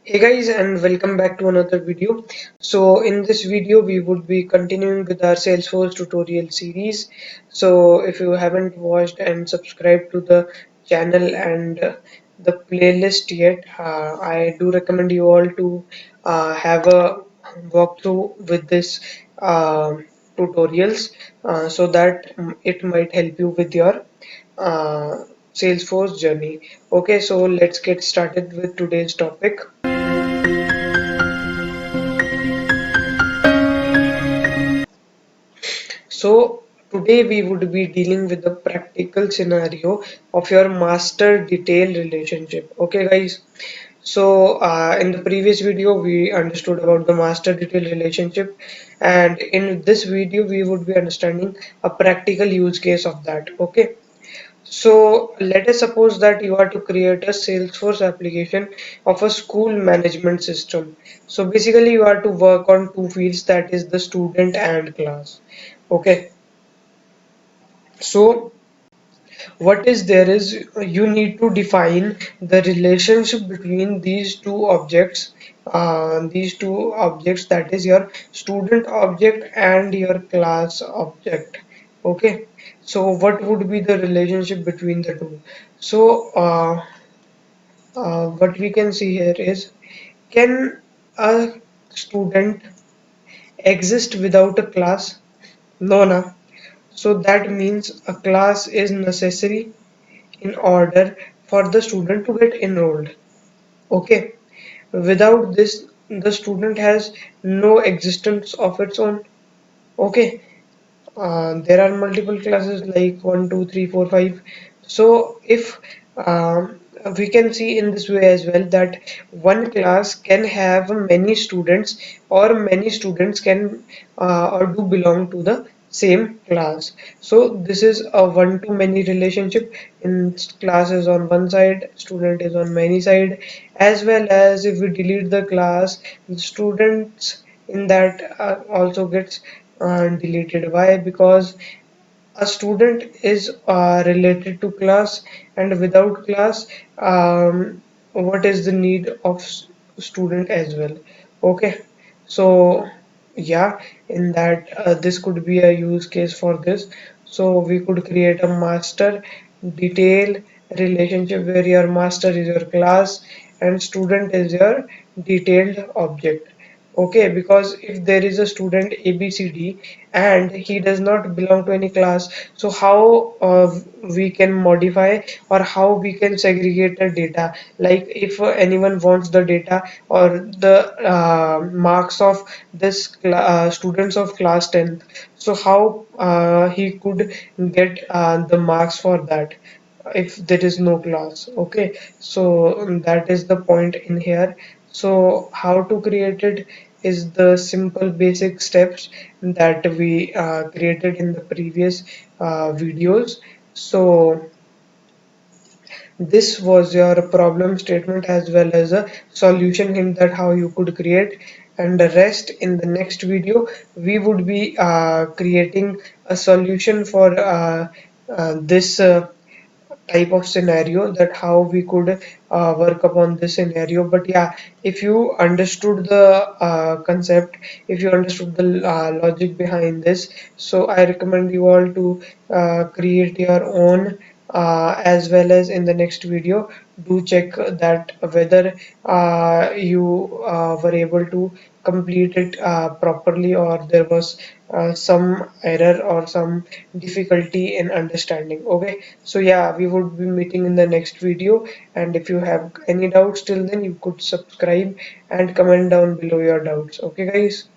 Hey guys, and welcome back to another video. So in this video we would be continuing with our Salesforce tutorial series. So if you haven't watched and subscribed to the channel and the playlist yet, I do recommend you all to have a walkthrough with this tutorials so that it might help you with your uh, Salesforce journey. Okay, so let's get started with today's topic. So today we would be dealing with the practical scenario of your master detail relationship. Okay, guys. So in the previous video we understood about the master detail relationship, and in this video we would be understanding a practical use case of that. Okay. So let us suppose that you are to create a Salesforce application of a school management system. So basically you are to work on two fields, that is the student and class. Okay. So what is there is you need to define the relationship between these two objects, that is your student object and your class object. Okay, so what would be the relationship between the two? So what we can see here is, can a student exist without a class? No, na. So that means a class is necessary in order for the student to get enrolled. Okay, without this the student has no existence of its own. Okay, there are multiple classes like 1, 2, 3, 4, 5. So if we can see in this way as well, that one class can have many students, or many students can or do belong to the same class. So this is a one to many relationship. In class is on one side, student is on many side, as well as if we delete the class, the students in that also gets deleted. Why? Because a student is related to class, and without class, what is the need of student as well? Okay, so yeah, in that this could be a use case for this. So we could create a master detail relationship where your master is your class and student is your detailed object. Okay, because if there is a student ABCD and he does not belong to any class, so how we can modify, or how we can segregate the data? Like if anyone wants the data or the marks of this students of class 10th, so how he could get the marks for that if there is no class? Okay, so that is the point in here. So how to create it is the simple basic steps that we created in the previous videos. So this was your problem statement as well as a solution hint that how you could create, and the rest in the next video we would be creating a solution for this type of scenario, that how we could work upon this scenario. But yeah, if you understood the concept, if you understood the logic behind this, so I recommend you all to create your own, as well as in the next video do check that whether you were able to complete it properly, or there was some error or some difficulty in understanding. Okay, so yeah, we would be meeting in the next video, and if you have any doubts till then, you could subscribe and comment down below your doubts. Okay guys.